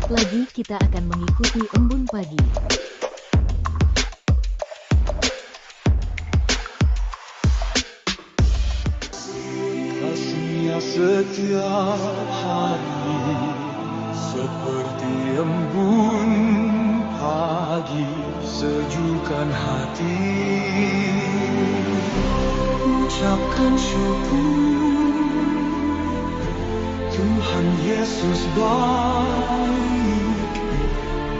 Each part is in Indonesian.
Sesaat lagi kita akan mengikuti embun pagi. Kasih-Nya setiap hari seperti embun pagi, sejukkan hati. Ucapkan syukur, Tuhan Yesus baik,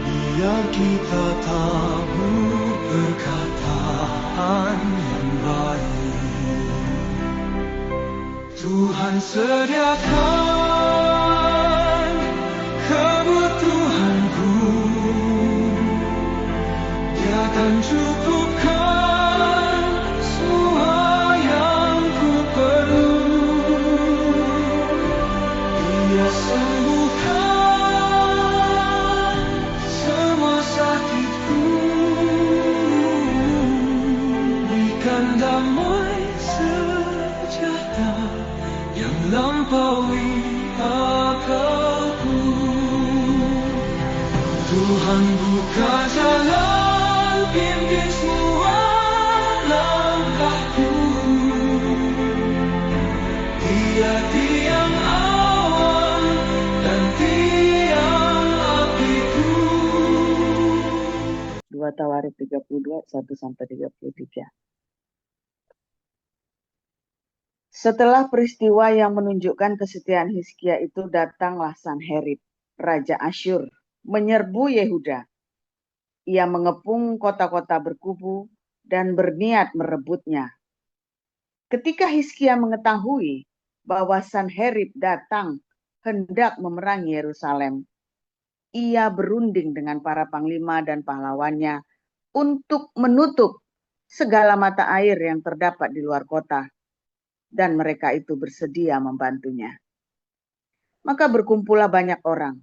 biar kita tabur perkataan yang baik. Tuhan sediakan kebutuhanku, Dia akan cukupkan semua yang ku perlu. Dia sembuhkan semua sakitku, berikan damai sejahtera yang lampaui akalku. Tuhan buka jalan, pimpin semua langkahku. Dia tiang awan dan tiang apiku. 2 Tawarikh 32, 1-33. Setelah peristiwa yang menunjukkan kesetiaan Hizkia itu, datanglah Sanherib, Raja Asyur, menyerbu Yehuda. Ia mengepung kota-kota berkubu dan berniat merebutnya. Ketika Hizkia mengetahui bahwa Sanherib datang hendak memerangi Yerusalem, ia berunding dengan para panglima dan pahlawannya untuk menutup segala mata air yang terdapat di luar kota, dan mereka itu bersedia membantunya. Maka berkumpullah banyak orang.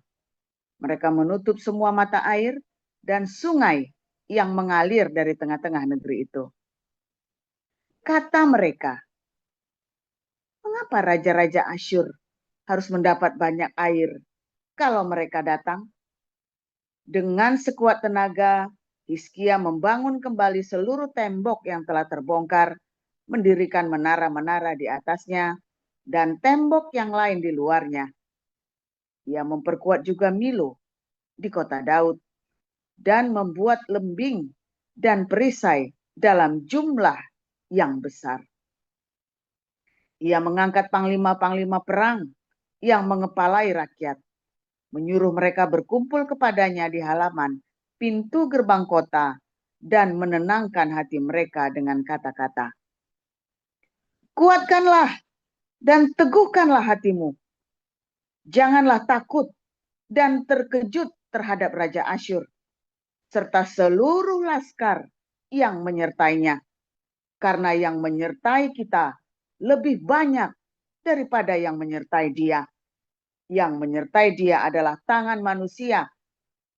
Mereka menutup semua mata air dan sungai yang mengalir dari tengah-tengah negeri itu. Kata mereka, mengapa raja-raja Asyur harus mendapat banyak air kalau mereka datang? Dengan sekuat tenaga, Hizkia membangun kembali seluruh tembok yang telah terbongkar, mendirikan menara-menara di atasnya, dan tembok yang lain di luarnya. Ia memperkuat juga Milo di kota Daud, dan membuat lembing dan perisai dalam jumlah yang besar. Ia mengangkat panglima-panglima perang yang mengepalai rakyat, menyuruh mereka berkumpul kepadanya di halaman pintu gerbang kota, dan menenangkan hati mereka dengan kata-kata, kuatkanlah dan teguhkanlah hatimu. Janganlah takut dan terkejut terhadap Raja Asyur, serta seluruh laskar yang menyertainya, karena yang menyertai kita lebih banyak daripada yang menyertai dia. Yang menyertai dia adalah tangan manusia,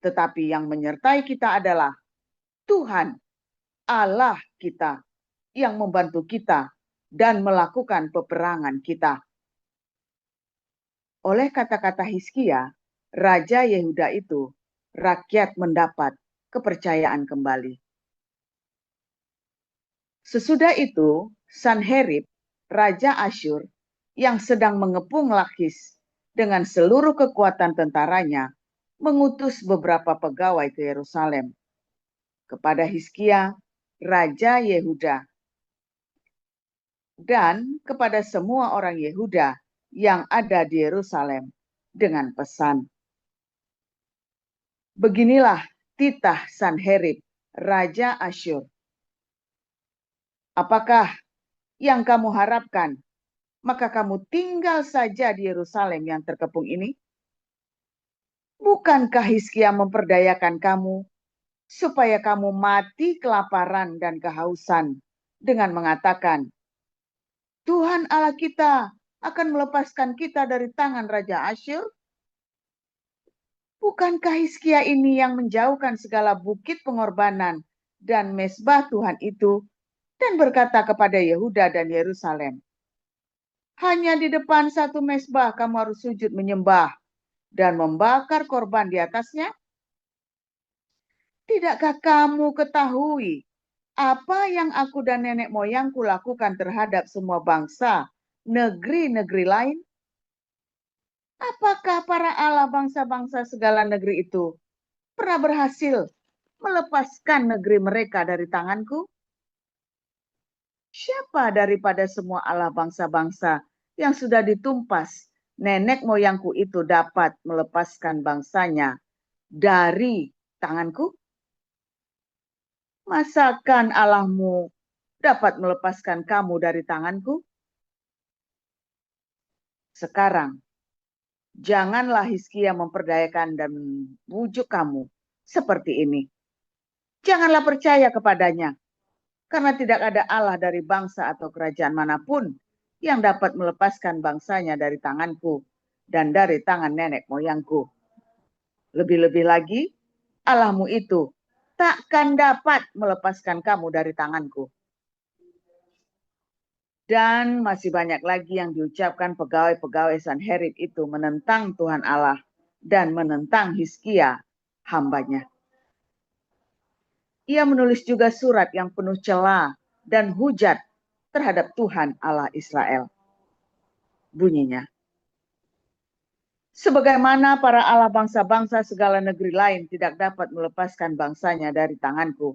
tetapi yang menyertai kita adalah Tuhan, Allah kita, yang membantu kita dan melakukan peperangan kita. Oleh kata-kata Hizkia, Raja Yehuda itu, rakyat mendapat kepercayaan kembali. Sesudah itu, Sanherib, Raja Asyur, yang sedang mengepung Lakis dengan seluruh kekuatan tentaranya, mengutus beberapa pegawai ke Yerusalem kepada Hizkia, Raja Yehuda, dan kepada semua orang Yehuda yang ada di Yerusalem dengan pesan, beginilah titah Sanherib, Raja Asyur. Apakah yang kamu harapkan? Maka kamu tinggal saja di Yerusalem yang terkepung ini? Bukankah Hizkia memperdayakan kamu supaya kamu mati kelaparan dan kehausan dengan mengatakan, Tuhan Allah kita akan melepaskan kita dari tangan Raja Asyur? Bukankah Hizkia ini yang menjauhkan segala bukit pengorbanan dan mezbah Tuhan itu, dan berkata kepada Yehuda dan Yerusalem, hanya di depan satu mezbah kamu harus sujud menyembah, dan membakar korban di atasnya? Tidakkah kamu ketahui apa yang aku dan nenek moyangku lakukan terhadap semua bangsa, negeri-negeri lain? Apakah para allah bangsa-bangsa segala negeri itu pernah berhasil melepaskan negeri mereka dari tanganku? Siapa daripada semua allah bangsa-bangsa yang sudah ditumpas nenek moyangku itu dapat melepaskan bangsanya dari tanganku? Masakan Allahmu dapat melepaskan kamu dari tanganku? Sekarang, janganlah Hizkia memperdayakan dan membujuk kamu seperti ini. Janganlah percaya kepadanya, karena tidak ada Allah dari bangsa atau kerajaan manapun yang dapat melepaskan bangsanya dari tanganku dan dari tangan nenek moyangku. Lebih-lebih lagi, Allahmu itu takkan dapat melepaskan kamu dari tanganku. Dan masih banyak lagi yang diucapkan pegawai-pegawai Sanherib itu menentang Tuhan Allah dan menentang Hizkia, hambanya. Ia menulis juga surat yang penuh cela dan hujat terhadap Tuhan Allah Israel. Bunyinya, sebagaimana para allah bangsa-bangsa segala negeri lain tidak dapat melepaskan bangsanya dari tanganku,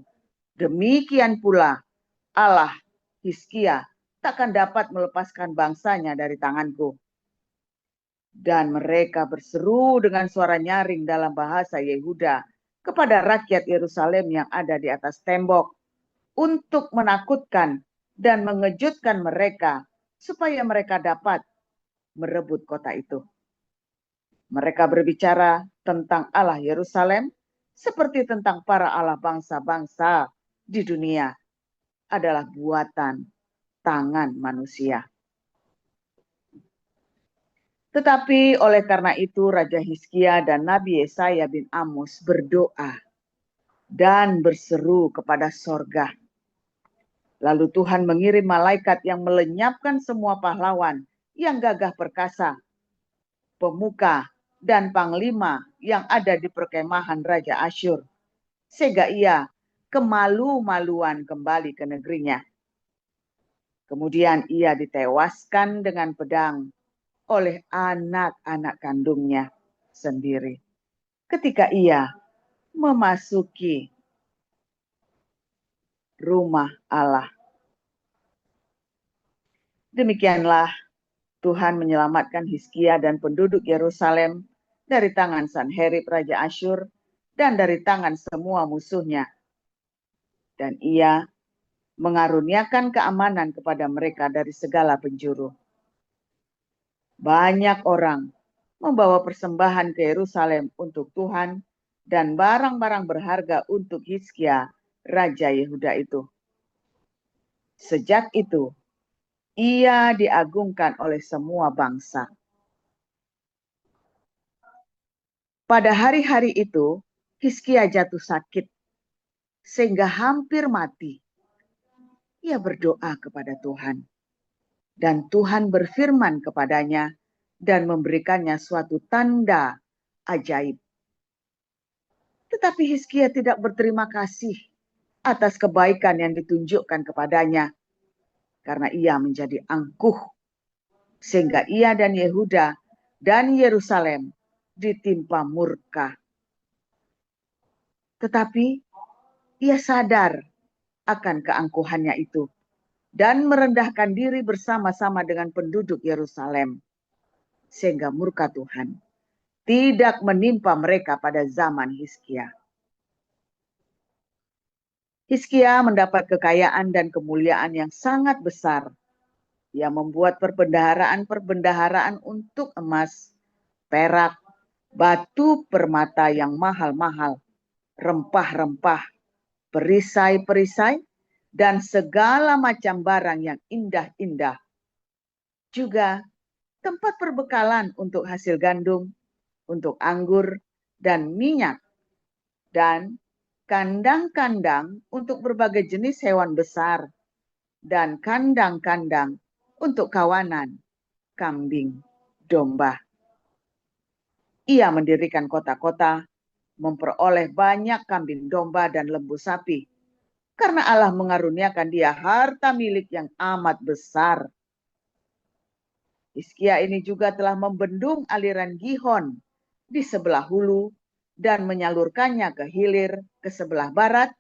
demikian pula Allah Hizkia takkan dapat melepaskan bangsanya dari tanganku. Dan mereka berseru dengan suara nyaring dalam bahasa Yehuda kepada rakyat Yerusalem yang ada di atas tembok untuk menakutkan dan mengejutkan mereka supaya mereka dapat merebut kota itu. Mereka berbicara tentang Allah Yerusalem seperti tentang para allah bangsa-bangsa di dunia adalah buatan tangan manusia. Tetapi oleh karena itu Raja Hizkia dan Nabi Yesaya bin Amos berdoa dan berseru kepada sorga. Lalu Tuhan mengirim malaikat yang melenyapkan semua pahlawan yang gagah perkasa, pemuka dan panglima yang ada di perkemahan Raja Asyur, sehingga ia kemalu-maluan kembali ke negerinya. Kemudian ia ditewaskan dengan pedang oleh anak-anak kandungnya sendiri ketika ia memasuki rumah Allah. Demikianlah Tuhan menyelamatkan Hizkia dan penduduk Yerusalem dari tangan Sanherib Raja Asyur dan dari tangan semua musuhnya. Dan ia mengaruniakan keamanan kepada mereka dari segala penjuru. Banyak orang membawa persembahan ke Yerusalem untuk Tuhan dan barang-barang berharga untuk Hizkia, Raja Yehuda itu. Sejak itu, ia diagungkan oleh semua bangsa. Pada hari-hari itu, Hizkia jatuh sakit, sehingga hampir mati. Ia berdoa kepada Tuhan. Dan Tuhan berfirman kepadanya dan memberikannya suatu tanda ajaib. Tetapi Hizkia tidak berterima kasih atas kebaikan yang ditunjukkan kepadanya, karena ia menjadi angkuh, sehingga ia dan Yehuda dan Yerusalem ditimpa murka. Tetapi ia sadar akan keangkuhannya itu dan merendahkan diri bersama-sama dengan penduduk Yerusalem, sehingga murka Tuhan tidak menimpa mereka pada zaman Hizkia. Hizkia mendapat kekayaan dan kemuliaan yang sangat besar. Ia membuat perbendaharaan untuk emas, perak, batu permata yang mahal-mahal, rempah-rempah, perisai-perisai, dan segala macam barang yang indah-indah. Juga tempat perbekalan untuk hasil gandum, untuk anggur dan minyak, dan kandang-kandang untuk berbagai jenis hewan besar, dan kandang-kandang untuk kawanan kambing domba. Ia mendirikan kota-kota, memperoleh banyak kambing domba dan lembu sapi, karena Allah mengaruniakan dia harta milik yang amat besar. Hizkia ini juga telah membendung aliran Gihon di sebelah hulu dan menyalurkannya ke hilir ke sebelah barat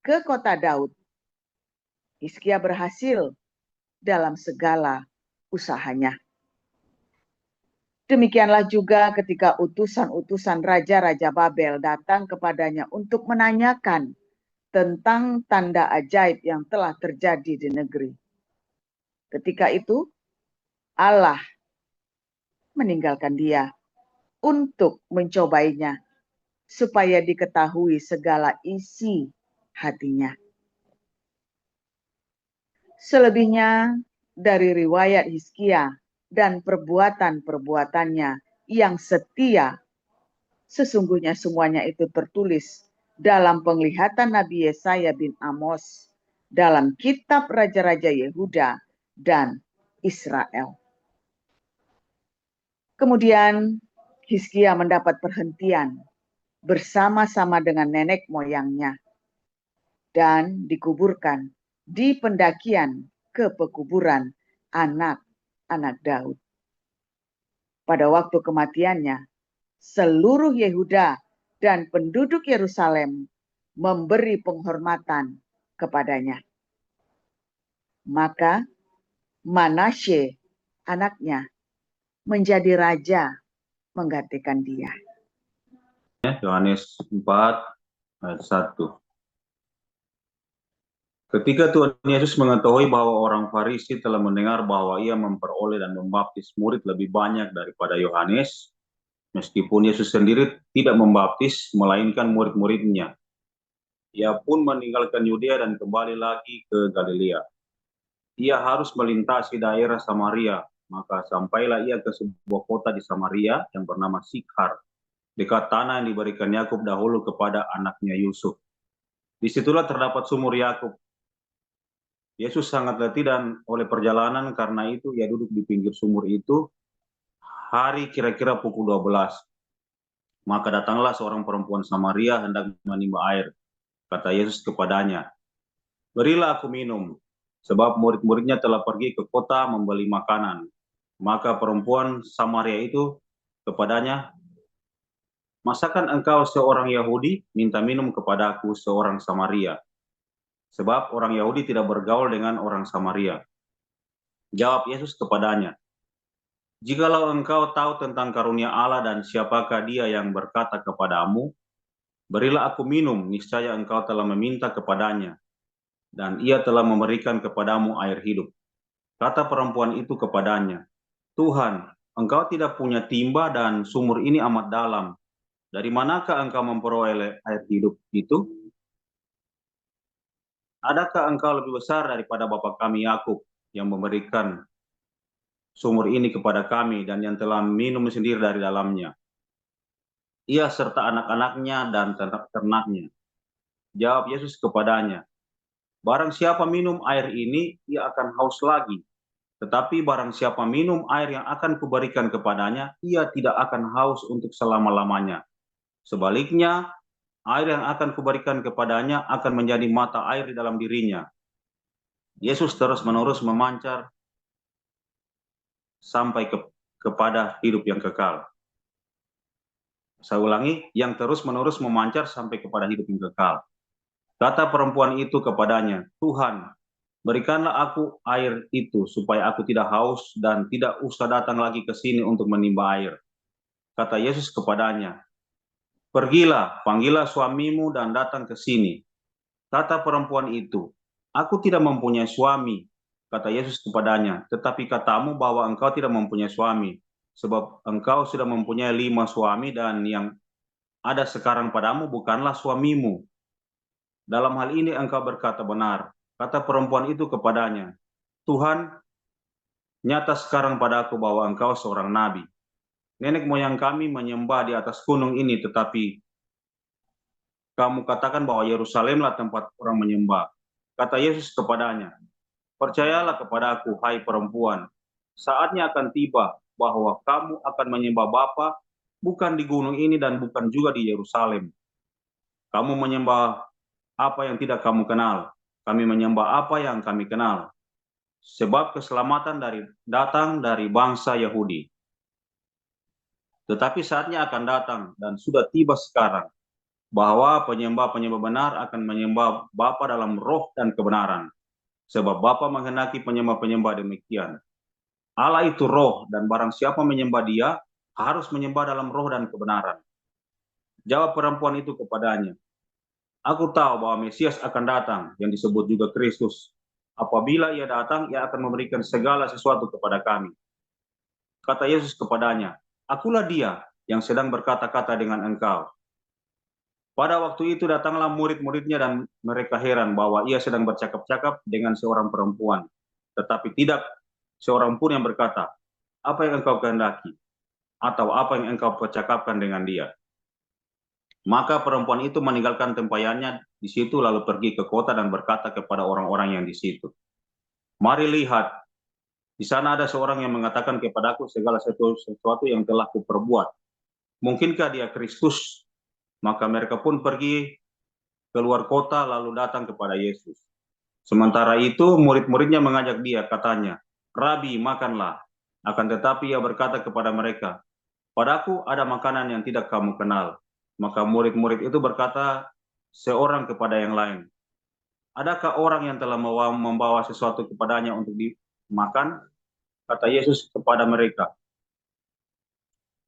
ke kota Daud. Hizkia berhasil dalam segala usahanya. Demikianlah juga ketika utusan-utusan raja-raja Babel datang kepadanya untuk menanyakan tentang tanda ajaib yang telah terjadi di negeri. Ketika itu, Allah meninggalkan dia untuk mencobainya, supaya diketahui segala isi hatinya. Selebihnya dari riwayat Hizkia dan perbuatan-perbuatannya yang setia, sesungguhnya semuanya itu tertulis dalam penglihatan Nabi Yesaya bin Amos, dalam kitab Raja-Raja Yehuda dan Israel. Kemudian Hizkia mendapat perhentian bersama-sama dengan nenek moyangnya dan dikuburkan di pendakian ke pekuburan anak-anak Daud. Pada waktu kematiannya, seluruh Yehuda dan penduduk Yerusalem memberi penghormatan kepadanya. Maka Manasye, anaknya, menjadi raja menggantikan dia. Yohanes 4 ayat 1. Ketika Tuhan Yesus mengetahui bahwa orang Farisi telah mendengar bahwa ia memperoleh dan membaptis murid lebih banyak daripada Yohanes, meskipun Yesus sendiri tidak membaptis, melainkan murid-muridnya, ia pun meninggalkan Yudea dan kembali lagi ke Galilea. Ia harus melintasi daerah Samaria, maka sampailah ia ke sebuah kota di Samaria yang bernama Sikhar, dekat tanah yang diberikan Yakub dahulu kepada anaknya Yusuf. Disitulah terdapat sumur Yakub. Yesus sangat letih dan oleh perjalanan, karena itu ia duduk di pinggir sumur itu. Hari kira-kira pukul 12. Maka datanglah seorang perempuan Samaria hendak menimba air. Kata Yesus kepadanya, "Berilah aku minum," sebab murid-muridnya telah pergi ke kota membeli makanan. Maka perempuan Samaria itu kepadanya, "Masakan engkau seorang Yahudi minta minum kepadaku seorang Samaria?" Sebab orang Yahudi tidak bergaul dengan orang Samaria. Jawab Yesus kepadanya, "Jikalau engkau tahu tentang karunia Allah dan siapakah dia yang berkata kepadamu, berilah aku minum, niscaya engkau telah meminta kepadanya, dan ia telah memberikan kepadamu air hidup." Kata perempuan itu kepadanya, "Tuhan, engkau tidak punya timba dan sumur ini amat dalam. Dari manakah engkau memperoleh air hidup itu? Adakah engkau lebih besar daripada bapa kami Yakub yang memberikan sumur ini kepada kami dan yang telah minum sendiri dari dalamnya, ia serta anak-anaknya dan ternak-ternaknya?" Jawab Yesus kepadanya, "Barang siapa minum air ini, ia akan haus lagi. Tetapi barang siapa minum air yang akan kuberikan kepadanya, ia tidak akan haus untuk selama-lamanya. Sebaliknya, air yang akan kuberikan kepadanya akan menjadi mata air di dalam dirinya." Yesus terus-menerus memancar sampai kepada hidup yang kekal. Saya ulangi, yang terus-menerus memancar sampai kepada hidup yang kekal. Kata perempuan itu kepadanya, "Tuhan, berikanlah aku air itu supaya aku tidak haus dan tidak usah datang lagi ke sini untuk menimba air." Kata Yesus kepadanya, "Pergilah, panggillah suamimu dan datang ke sini." Kata perempuan itu, "Aku tidak mempunyai suami." Kata Yesus kepadanya, "Tetapi katamu bahwa engkau tidak mempunyai suami, sebab engkau sudah mempunyai 5 suami dan yang ada sekarang padamu bukanlah suamimu. Dalam hal ini engkau berkata benar." Kata perempuan itu kepadanya, "Tuhan, nyata sekarang padaku bahwa engkau seorang nabi. Nenek moyang kami menyembah di atas gunung ini, tetapi kamu katakan bahwa Yerusalemlah tempat orang menyembah." Kata Yesus kepadanya, "Percayalah kepadaku, hai perempuan, saatnya akan tiba bahwa kamu akan menyembah Bapa bukan di gunung ini dan bukan juga di Yerusalem. Kamu menyembah apa yang tidak kamu kenal. Kami menyembah apa yang kami kenal. Sebab keselamatan datang dari bangsa Yahudi. Tetapi saatnya akan datang dan sudah tiba sekarang bahwa penyembah-penyembah benar akan menyembah Bapa dalam roh dan kebenaran. Sebab Bapa menghendaki penyembah-penyembah demikian. Allah itu roh, dan barang siapa menyembah Dia harus menyembah dalam roh dan kebenaran. Jawab perempuan itu kepadanya, aku tahu bahwa Mesias akan datang, yang disebut juga Kristus. Apabila Ia datang, Ia akan memberikan segala sesuatu kepada kami. Kata Yesus kepadanya, akulah Dia yang sedang berkata-kata dengan engkau. Pada waktu itu datanglah murid-muridnya dan mereka heran bahwa Ia sedang bercakap-cakap dengan seorang perempuan. Tetapi tidak seorang pun yang berkata, apa yang engkau kehendaki? Atau apa yang engkau percakapkan dengan dia? Maka perempuan itu meninggalkan tempayannya di situ lalu pergi ke kota dan berkata kepada orang-orang yang di situ, mari lihat, di sana ada seorang yang mengatakan kepadaku segala sesuatu yang telah kuperbuat. Mungkinkah dia Kristus? Maka mereka pun pergi keluar kota lalu datang kepada Yesus. Sementara itu murid-muridnya mengajak dia, katanya, Rabi, makanlah. Akan tetapi ia berkata kepada mereka, padaku ada makanan yang tidak kamu kenal. Maka murid-murid itu berkata seorang kepada yang lain, adakah orang yang telah membawa sesuatu kepadanya untuk dimakan? Kata Yesus kepada mereka,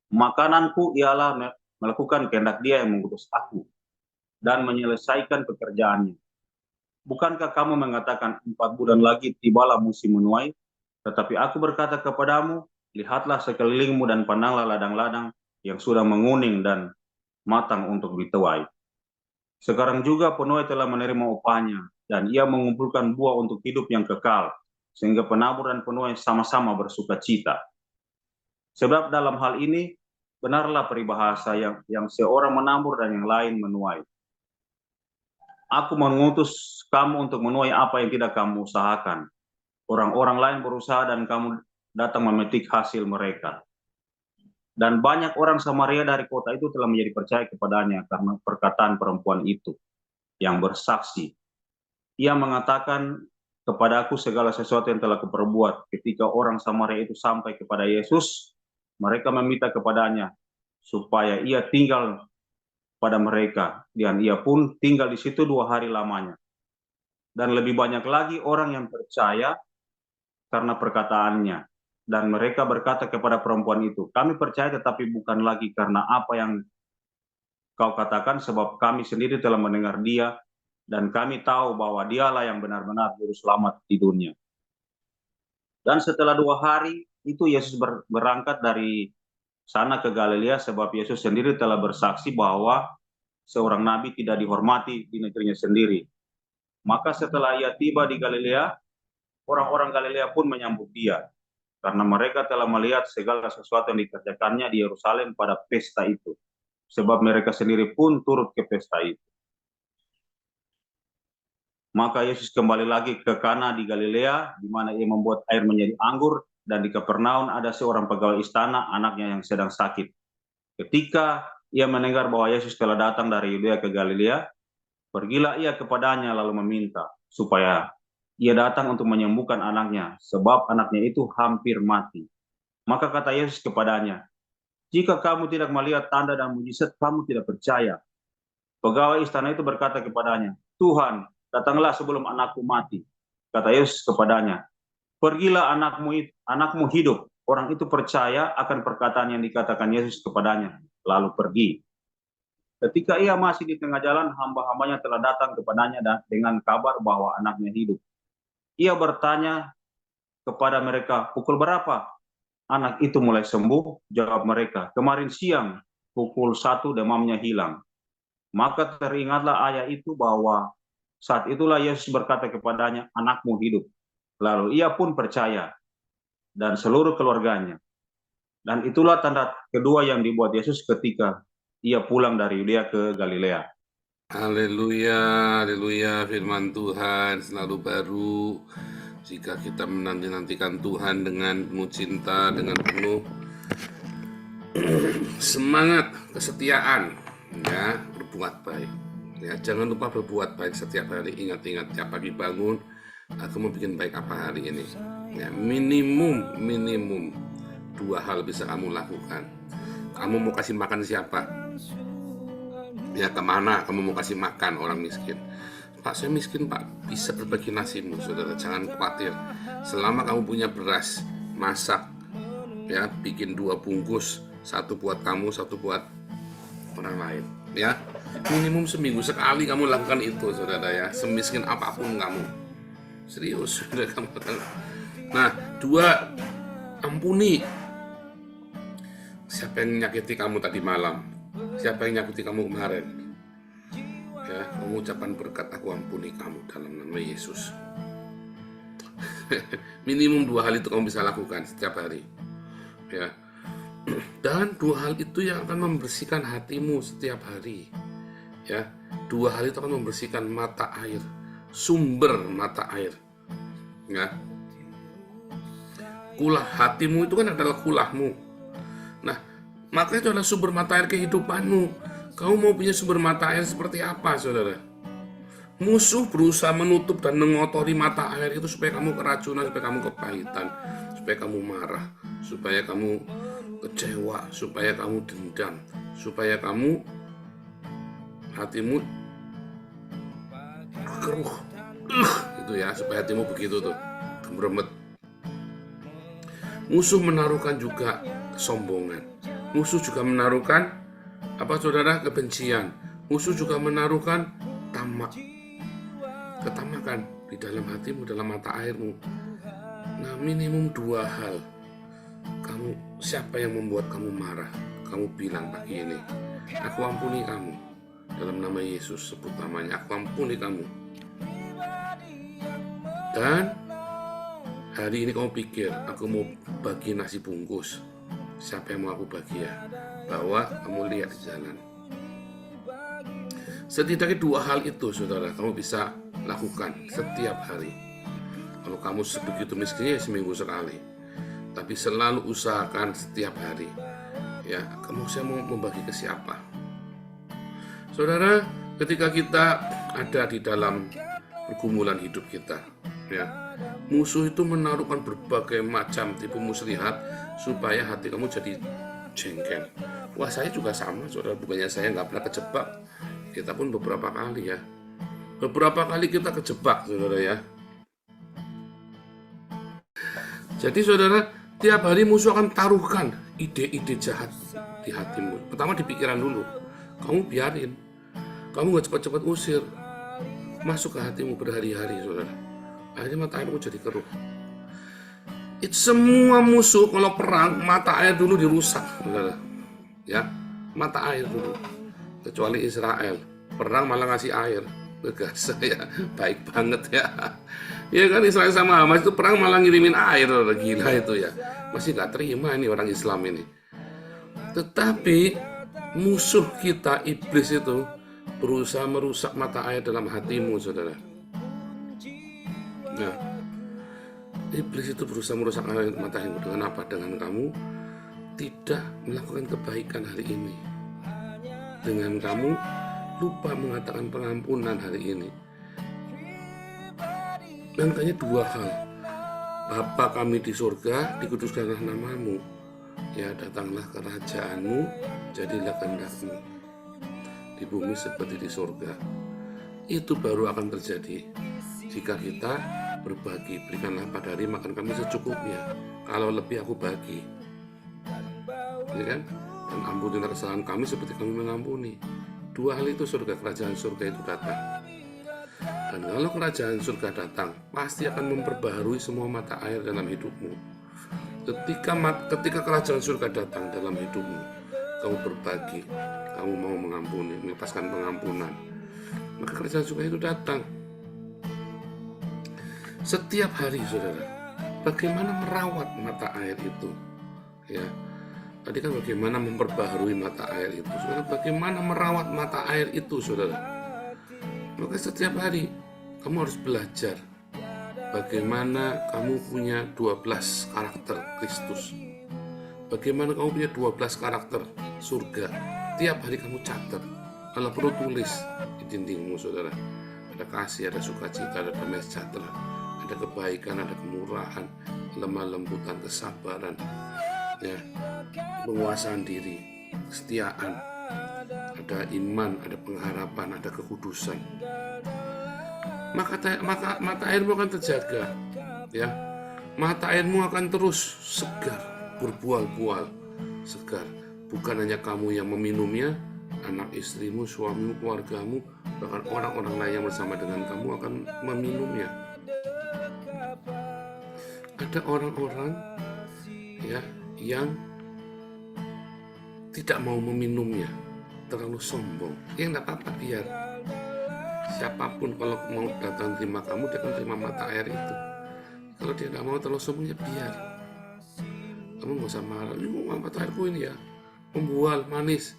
makananku ialah melakukan kehendak Dia yang mengutus aku dan menyelesaikan pekerjaannya. Bukankah kamu mengatakan 4 bulan lagi tibalah musim menuai? Tetapi aku berkata kepadamu, lihatlah sekelilingmu dan pandanglah ladang-ladang yang sudah menguning dan matang untuk dituai. Sekarang juga penuai telah menerima upahnya, dan ia mengumpulkan buah untuk hidup yang kekal, sehingga penabur dan penuai sama-sama bersuka cita. Sebab dalam hal ini, benarlah peribahasa yang seorang menabur dan yang lain menuai. Aku mengutus kamu untuk menuai apa yang tidak kamu usahakan. Orang-orang lain berusaha dan kamu datang memetik hasil mereka. Dan banyak orang Samaria dari kota itu telah menjadi percaya kepadanya karena perkataan perempuan itu yang bersaksi. Ia mengatakan kepadaku segala sesuatu yang telah kuperbuat. Ketika orang Samaria itu sampai kepada Yesus, mereka meminta kepadanya supaya ia tinggal pada mereka. Dan ia pun tinggal di situ 2 hari lamanya. Dan lebih banyak lagi orang yang percaya karena perkataannya. Dan mereka berkata kepada perempuan itu, kami percaya tetapi bukan lagi karena apa yang kau katakan, sebab kami sendiri telah mendengar Dia, dan kami tahu bahwa Dialah yang benar-benar juru selamat di dunia. Dan setelah 2 hari itu Yesus berangkat dari sana ke Galilea, sebab Yesus sendiri telah bersaksi bahwa seorang nabi tidak dihormati di negerinya sendiri. Maka setelah ia tiba di Galilea, orang-orang Galilea pun menyambut Dia, karena mereka telah melihat segala sesuatu yang dikerjakannya di Yerusalem pada pesta itu. Sebab mereka sendiri pun turut ke pesta itu. Maka Yesus kembali lagi ke Kana di Galilea, di mana ia membuat air menjadi anggur, dan di Kapernaum ada seorang pegawai istana, anaknya yang sedang sakit. Ketika ia mendengar bahwa Yesus telah datang dari Yudea ke Galilea, pergilah ia kepadanya lalu meminta supaya ia datang untuk menyembuhkan anaknya, sebab anaknya itu hampir mati. Maka kata Yesus kepadanya, jika kamu tidak melihat tanda dan mujizat, kamu tidak percaya. Pegawai istana itu berkata kepadanya, Tuhan, datanglah sebelum anakku mati. Kata Yesus kepadanya, pergilah, anakmu hidup. Orang itu percaya akan perkataan yang dikatakan Yesus kepadanya, lalu pergi. Ketika ia masih di tengah jalan, hamba-hambanya telah datang kepadanya dengan kabar bahwa anaknya hidup. Ia bertanya kepada mereka, pukul berapa anak itu mulai sembuh? Jawab mereka, kemarin siang pukul 1 demamnya hilang. Maka teringatlah ayah itu bahwa saat itulah Yesus berkata kepadanya, anakmu hidup. Lalu ia pun percaya dan seluruh keluarganya. Dan itulah tanda kedua yang dibuat Yesus ketika ia pulang dari Yudea ke Galilea. Haleluya, haleluya, firman Tuhan selalu baru. Jika kita menanti-nantikan Tuhan dengan penuh cinta, dengan penuh semangat kesetiaan, ya, berbuat baik. Ya, jangan lupa berbuat baik setiap hari. Ingat-ingat tiap pagi bangun, aku mau bikin baik apa hari ini. Ya, minimum 2 hal bisa kamu lakukan. Kamu mau kasih makan siapa? Ya, kemana kamu mau kasih makan orang miskin? Pak, saya miskin Pak. Bisa berbagi nasimu, saudara. Jangan khawatir. Selama kamu punya beras, masak, ya, bikin 2 bungkus, 1 buat kamu, 1 buat orang lain. Ya, minimum seminggu sekali kamu lakukan itu, saudara, ya. Semiskin apapun kamu, serius, saudara, kamu. Nah, 2, ampuni. Siapa yang menyakiti kamu tadi malam? Siapa yang menyakiti kamu kemarin? Ya, mengucapkan berkat, aku ampuni kamu dalam nama Yesus. Minimum 2 hal itu kamu bisa lakukan setiap hari. Ya. Dan 2 hal itu yang akan membersihkan hatimu setiap hari. Ya, 2 hal itu akan membersihkan mata air, sumber mata air. Ya. Kulah hatimu itu kan adalah kulahmu. Nah, maka itu adalah sumber mata air kehidupanmu. Kamu mau punya sumber mata air seperti apa, saudara? Musuh berusaha menutup dan mengotori mata air itu supaya kamu keracunan, supaya kamu kepahitan, supaya kamu marah, supaya kamu kecewa, supaya kamu dendam, supaya kamu hatimu keruh, itu ya, supaya hatimu begitu tuh, gemeremet. Musuh menaruhkan juga kesombongan. Musuh juga menaruhkan apa, saudara? Kebencian. Musuh juga menaruhkan tamak, ketamakan di dalam hatimu, dalam mata airmu. Nah, minimum 2 hal. Kamu, siapa yang membuat kamu marah? Kamu bilang pagi ini, aku ampuni kamu. Dalam nama Yesus, sebut namanya, aku ampuni kamu. Dan hari ini kamu pikir, aku mau bagi nasi bungkus. Siapa yang mau aku bagi ya? Bawa, kamu lihat di jalan. Setidaknya 2 hal itu, saudara, kamu bisa lakukan setiap hari. Kalau kamu sebegitu miskinnya, seminggu sekali. Tapi selalu usahakan setiap hari. Ya, kamu saya mau membagi ke siapa? Saudara, ketika kita ada di dalam pergumulan hidup kita, ya, musuh itu menaruhkan berbagai macam tipu muslihat supaya hati kamu jadi jengkel. Wah, saya juga sama, saudara. Bukannya saya nggak pernah kejebak. Kita pun beberapa kali ya. Beberapa kali kita kejebak, saudara, ya. Jadi, saudara, tiap hari musuh akan taruhkan ide-ide jahat di hatimu. Pertama di pikiran dulu. Kamu biarin. Kamu gak cepat-cepat usir. Masuk ke hatimu berhari-hari, saudara. Akhirnya mata airmu jadi keruh. Itu semua musuh kalau perang, mata air dulu dirusak, saudara. Ya, mata air dulu. Kecuali Israel. Perang malah ngasih air. Gaza ya, baik banget ya. Ya kan, Israel sama Hamas itu perang malah ngirimin air, gila itu ya. Masih gak terima ini orang Islam ini. Tetapi musuh kita, iblis itu berusaha merusak mata air dalam hatimu, saudara. Nah, iblis itu berusaha merusak mata airmu dengan apa? Dengan kamu tidak melakukan kebaikan hari ini. Dengan kamu lupa mengatakan pengampunan hari ini. Angkanya 2 hal. Bapa kami di surga, dikuduskanlah namamu. Ya, datanglah kerajaanmu, jadilah kehendakmu di bumi seperti di surga. Itu baru akan terjadi jika kita berbagi. Berikanlah pada hari makan kami secukupnya. Kalau lebih aku bagi. Ya kan? Dan ampunilah kesalahan kami seperti kami mengampuni. 2 hal itu surga, kerajaan surga itu datang. Dan kalau kerajaan surga datang, pasti akan memperbaharui semua mata air dalam hidupmu. Ketika kerajaan surga datang dalam hidupmu, kamu berbagi, kamu mau mengampuni, melepaskan pengampunan, maka kerajaan surga itu datang. Setiap hari, saudara, bagaimana merawat mata air itu? Ya, tadi kan bagaimana memperbaharui mata air itu, saudara. Bagaimana merawat mata air itu, saudara? Maka setiap hari kamu harus belajar bagaimana kamu punya 12 karakter Kristus. Bagaimana kamu punya 12 karakter surga, tiap hari kamu catat, kalau perlu tulis di dindingmu, saudara. Ada kasih, ada sukacita, ada damai sejahtera, ada kebaikan, ada kemurahan, lemah lembutan, kesabaran, ya, penguasaan diri, kesetiaan, ada iman, ada pengharapan, ada kekudusan. Maka mata airmu akan terjaga, ya. Mata airmu akan terus segar, berbual-bual, segar. Bukan hanya kamu yang meminumnya, anak istrimu, suamimu, keluargamu, bahkan orang-orang lain yang bersama dengan kamu akan meminumnya. Ada orang-orang, ya, yang tidak mau meminumnya, terlalu sombong. Ya nggak apa-apa, biar siapapun kalau mau datang terima kamu, dia akan terima mata air itu. Kalau dia nggak mau terlalu sombong, ya biar. Kamu nggak usah marah, ini mau mata airku ini ya, membual, manis.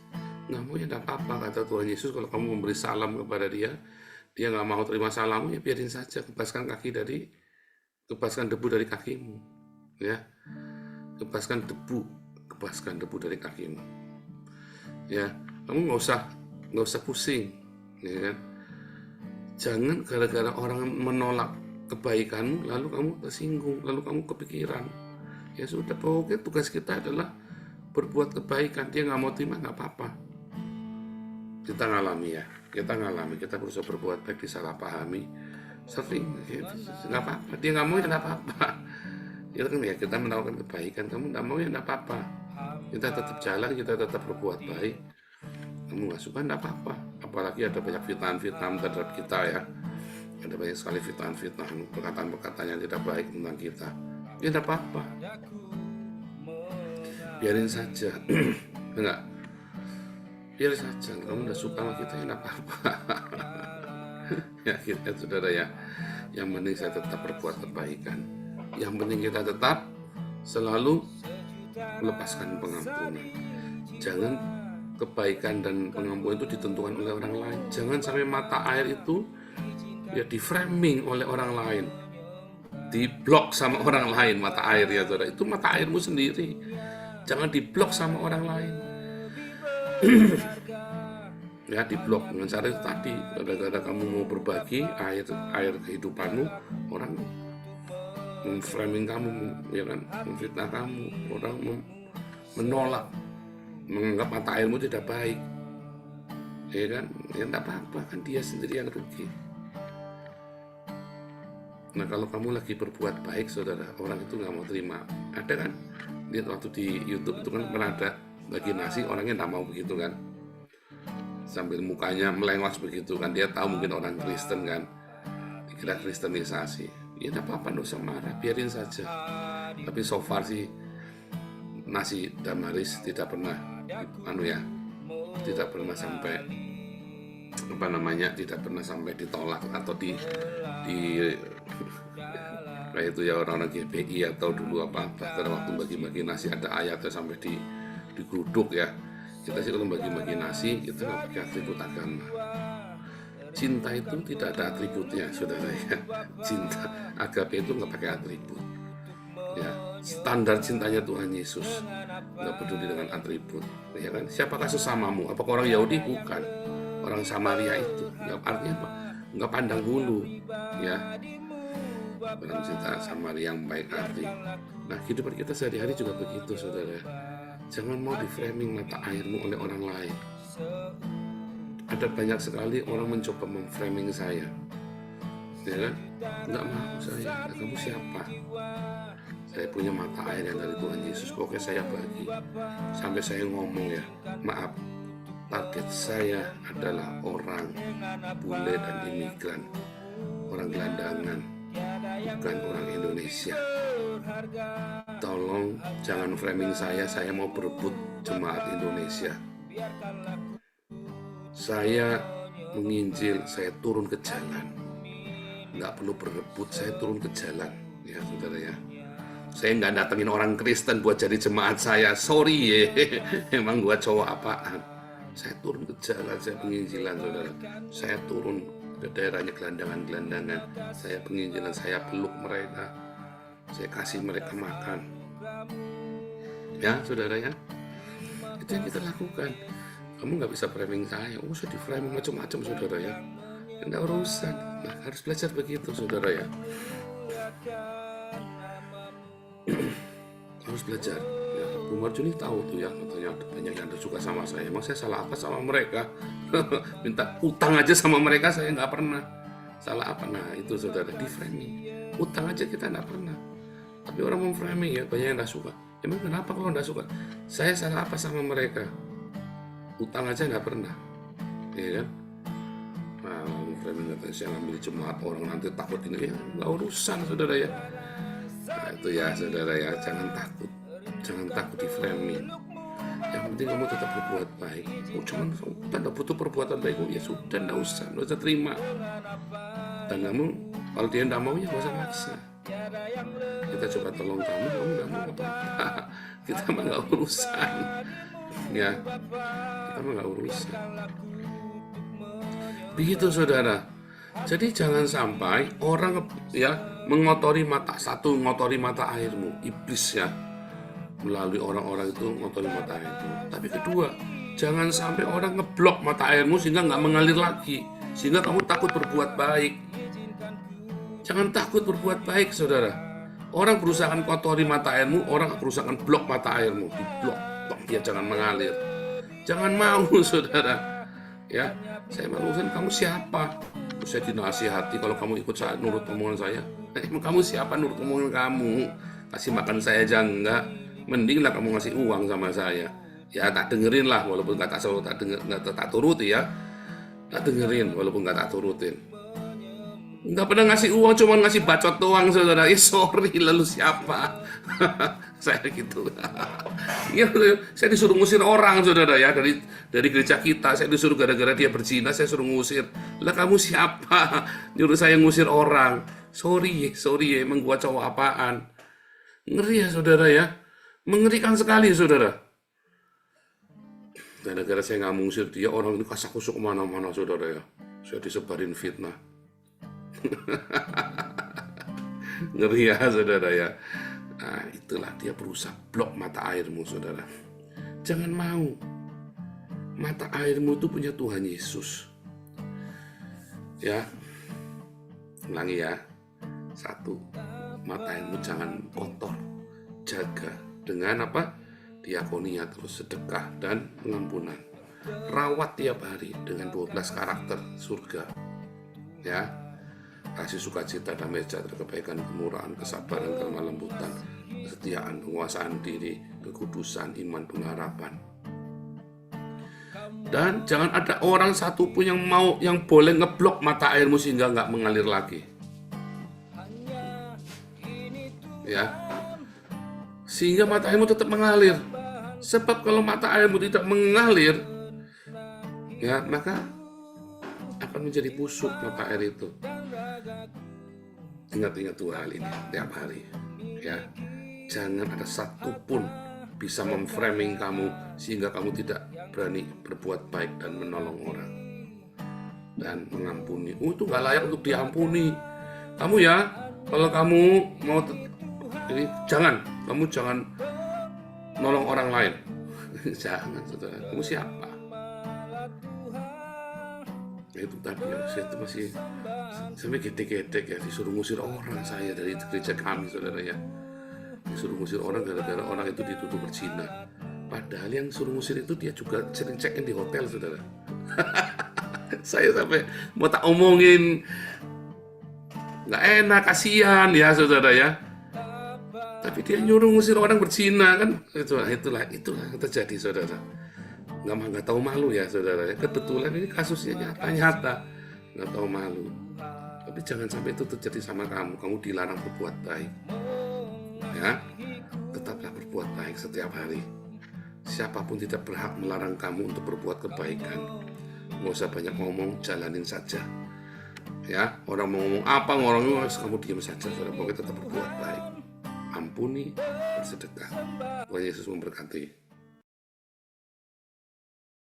Nggak mau, ya nggak apa-apa, kata Tuhan Yesus. Kalau kamu memberi salam kepada dia nggak mau terima salammu, ya biarin saja. Kebaskan debu dari kakimu, ya. Kebaskan debu dari kakimu, ya. Kamu nggak usah pusing, ya kan. Jangan gara-gara orang menolak kebaikanmu lalu kamu tersinggung, lalu kamu kepikiran. Ya sudah, pokoknya tugas kita adalah berbuat kebaikan. Dia nggak mau terima, nggak apa-apa. Kita ngalami, kita berusaha berbuat baik, disalahpahami, sering, ya, nggak apa-apa. Dia nggak mau, ya nggak apa-apa. Ya kan, ya kita menawarkan kebaikan, kamu nggak mau, ya nggak apa-apa. Kita tetap jalan, kita tetap berbuat baik. Kamu nggak suka, nggak apa-apa. Apalagi ada banyak fitnah-fitnah terhadap kita, ya. Ada banyak sekali fitnah-fitnah, perkataan-perkataan yang tidak baik tentang kita. Ya nggak apa-apa. Biarin saja. Enggak. Biar saja, kamu udah suka sama kita, ya nggak apa-apa. Ya kita, saudara, ya. Yang penting saya tetap berbuat kebaikan. Yang penting kita tetap selalu melepaskan pengampunan. Jangan kebaikan dan pengampunan itu ditentukan oleh orang lain. Jangan sampai mata air itu ya di-framing oleh orang lain, diblok sama orang lain mata air, ya saudara. Itu mata airmu sendiri. Jangan diblok sama orang lain. Ya, diblok dengan cara itu tadi. Gara-gara kamu mau berbagi air kehidupanmu, orang memframing kamu, ya kan, memfitnah kamu, orang menolak, menganggap mata airmu tidak baik, ya kan, ya tidak apa-apa, kan dia sendiri yang rugi. Nah, kalau kamu lagi berbuat baik, saudara, orang itu nggak mau terima. Ada kan, lihat waktu di YouTube itu kan pernah ada bagi nasi, orangnya nggak mau begitu kan, sambil mukanya melengos begitu kan, dia tahu mungkin orang Kristen kan, dikira kristenisasi. Ya tidak apa-apa, nggak usah marah, biarin saja. Tapi so far sih nasi Damaris tidak pernah tidak pernah sampai tidak pernah sampai ditolak atau di kayak itu ya, orang-orang GPI atau dulu karena waktu bagi-bagi nasi ada ayatnya sampai digeruduk ya. Kita sih kalau bagi-bagi nasi kita nggak pakai atribut agama. Cinta itu tidak ada atributnya, saudara, ya. Cinta agape itu nggak pakai atribut, ya. Standar cintanya Tuhan Yesus, nggak peduli dengan atribut, ya kan. Siapakah sesamamu? Apakah orang Yahudi? Bukan. Orang Samaria itu, ya, artinya apa? Nggak pandang bulu, ya. Orang cinta Samaria yang baik hati. Nah, kehidupan kita sehari-hari juga begitu, saudara. Jangan mau di-framing mata airmu oleh orang lain. Ada banyak sekali orang mencoba memframing saya, ya kan? Nggak mau saya. Kamu siapa? Saya punya mata air yang dari Tuhan Yesus. Pokoknya saya bagi. Sampai saya ngomong, ya, maaf, target saya adalah orang bule dan imigran, orang gelandangan, bukan orang Indonesia. Tolong jangan framing saya mau berebut jemaat Indonesia. Saya menginjil, saya turun ke jalan. Nggak perlu berebut, saya turun ke jalan, ya saudara, ya. Saya nggak datengin orang Kristen buat jadi jemaat saya, sorry ya. Emang gua cowok apaan. Saya turun ke jalan, saya penginjilan, saudara. Saya turun ke daerahnya gelandangan-gelandangan. Saya penginjilan, saya peluk mereka. Saya kasih mereka makan. Ya, saudara ya. Itu yang kita lakukan. Kamu nggak bisa framing saya. Saya di framing macam-macam, saudara ya. Nggak urusan. Nah, harus belajar begitu, saudara ya. Harus belajar. Ya, Bu Marjuni tahu tuh ya, katanya banyak yang suka sama saya. Emang saya salah apa sama mereka? Minta utang aja sama mereka saya nggak pernah. Salah apa? Nah, itu saudara, di framing. Utang aja kita nggak pernah. Tapi orang mau framing ya, banyak yang nggak suka. Emang kenapa kalau nggak suka? Saya salah apa sama mereka? Utang aja nggak pernah, ya kan? Nah, framing katanya saya ngambil jemaat orang nanti takut ini, ya nggak urusan, saudara ya. Nah, itu ya, saudara ya, jangan takut di framing. Yang penting kamu tetap berbuat baik. Cuman tidak butuh perbuatan baik, ya sudah, nggak usah terima. Dan kamu kalau dia nggak mau ya nggak usah maksa. Kita coba tolong kamu nggak mau apa-apa. Kita mah nggak urusan, ya. Kita mah nggak urusan. Begitu, saudara. Jadi jangan sampai orang ya mengotori mata airmu, iblis ya, melalui orang-orang itu mengotori mata airmu. Tapi kedua, jangan sampai orang ngeblok mata airmu sehingga nggak mengalir lagi, sehingga kamu takut berbuat baik. Jangan takut berbuat baik, saudara. Orang berusaha kotori mata airmu, orang berusaha blok mata airmu, diblok, dia jangan mengalir. Jangan mau, saudara. Ya, saya malukan kamu siapa? Saya dinasihati kalau kamu ikut saya, nurut omongan saya. Emang kamu siapa nurut omongan kamu? Kasih makan saya aja enggak. Mendinglah kamu ngasih uang sama saya. Ya tak dengerin lah, walaupun nggak tak turuti ya. Tak dengerin walaupun nggak tak turutin. Nggak pernah ngasih uang, cuma ngasih bacot doang, saudara. Sorry, lalu siapa? Saya gitu. Ya, saya disuruh ngusir orang, saudara ya, dari gereja kita. Saya disuruh gara-gara dia berzina, saya suruh ngusir. Lah kamu siapa? Nyuruh saya ngusir orang. Sorry, emang gua cowok apaan? Ngeri ya, saudara ya. Mengerikan sekali, saudara. Gara-gara saya nggak ngusir dia, orang ini kasak-kusuk kemana-mana, saudara ya. Saya disebarin fitnah. Ngeri ya, saudara ya. Nah, itulah dia berusaha blok mata airmu, saudara. Jangan mau. Mata airmu itu punya Tuhan Yesus. Ya. Ulangi ya. 1. Mata airmu jangan kotor. Jaga dengan apa? Diakonia, terus sedekah dan pengampunan. Rawat tiap hari dengan 12 karakter surga. Ya. Kasih sukacita, damai sejahtera, kebaikan, kemurahan, kesabaran, kelemah lembutan, kesetiaan, penguasaan diri, kekudusan, iman, pengharapan. Dan jangan ada orang satupun yang boleh ngeblok mata airmu sehingga nggak mengalir lagi. Ya, sehingga mata airmu tetap mengalir. Sebab kalau mata airmu tidak mengalir, ya maka akan menjadi busuk mata air itu. Ingat-ingat 2 hal ini tiap hari, ya. Jangan ada satupun bisa memframing kamu sehingga kamu tidak berani berbuat baik dan menolong orang dan mengampuni. Itu nggak layak untuk diampuni. Kamu ya, kalau kamu mau ini kamu jangan nolong orang lain. Jangan, saudara. Kamu siapa? Itu tadi ya, saya itu masih sampai gedek-gedek ya, disuruh ngusir orang saya dari gereja kami, saudara ya. Disuruh ngusir orang gara-gara orang itu dituduh berzina. Padahal yang suruh ngusir itu dia juga sering check-in di hotel, saudara. Saya sampai mau tak omongin, nggak enak, kasihan ya, saudara ya. Tapi dia nyuruh ngusir orang berzina kan, itulah yang terjadi, saudara. Nggak tahu malu ya, saudara. Kebetulan ini kasusnya nyata, nggak tahu malu. Tapi jangan sampai itu terjadi sama kamu. Kamu dilarang berbuat baik. Ya, tetaplah berbuat baik setiap hari. Siapapun tidak berhak melarang kamu untuk berbuat kebaikan. Nggak usah banyak ngomong, jalanin saja. Ya, orang mau ngomong apa, kamu diam saja. Saudara, pokoknya tetap berbuat baik. Ampuni, bersedekah. Tuhan Yesus memberkati.